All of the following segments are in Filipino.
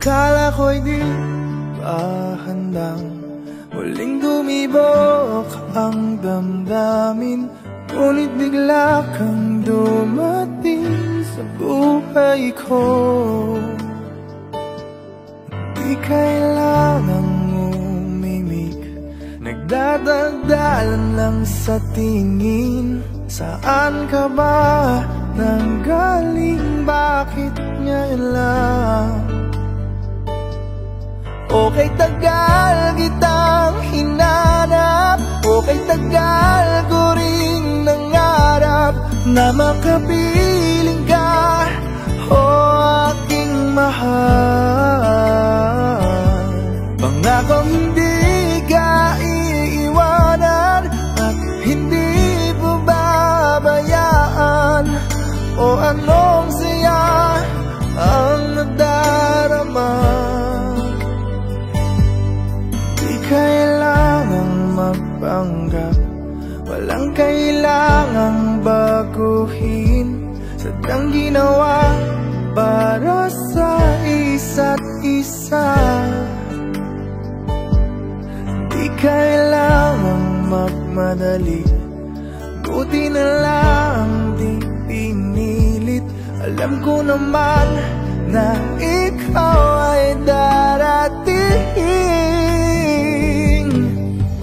Akala ko'y di pa handang muling dumibok ang damdamin, ngunit bigla kang dumating sa buhay ko. Di kailangang umimik, nagdadagdalan lang sa tingin. Saan ka ba nanggaling? Bakit ngayon lang? Okay, tagal kitang hinanap, okay, tagal ko ring nangarap na makapiling ka, o aking mahal. Pangakong hindi ka iiwanan at hindi mo babayaan, o anong siya ang nadarama. Kailangang magpanggap, walang kailangang baguhin, sadyang ginawa para sa isa't isa. Di kailangang magmadali, buti na lang di pinilit. Alam ko naman na ikaw ay darating.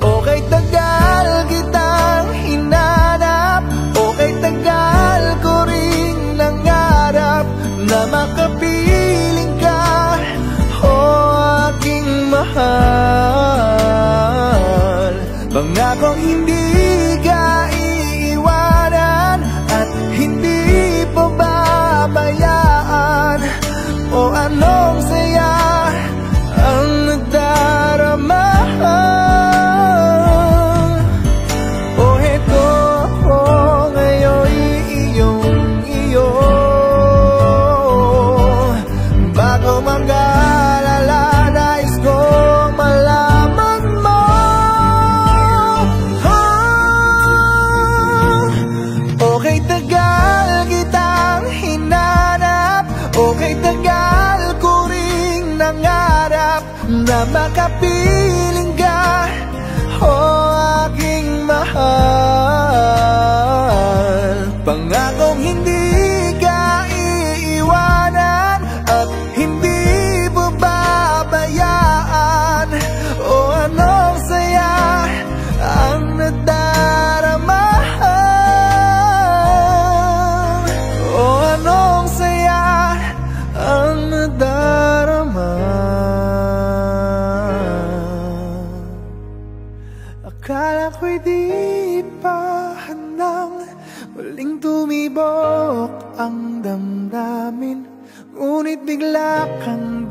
Okay, tagal kitang hinanap, okay, tagal ko ring nangarap na makapiling ka, o aking mahal. Pangakong hindi ka iiwanan at hindi po babayaan, o anong saya ang nagdarama. Na makapiling ka, o aking mahal. Pangakong hindi ka iiwanan at hindi mo babayaan, o anong saya ang nadarama, o anong saya ang nadarama. Akala ko'y di pa handang muling tumibok ang damdamin, ngunit bigla kang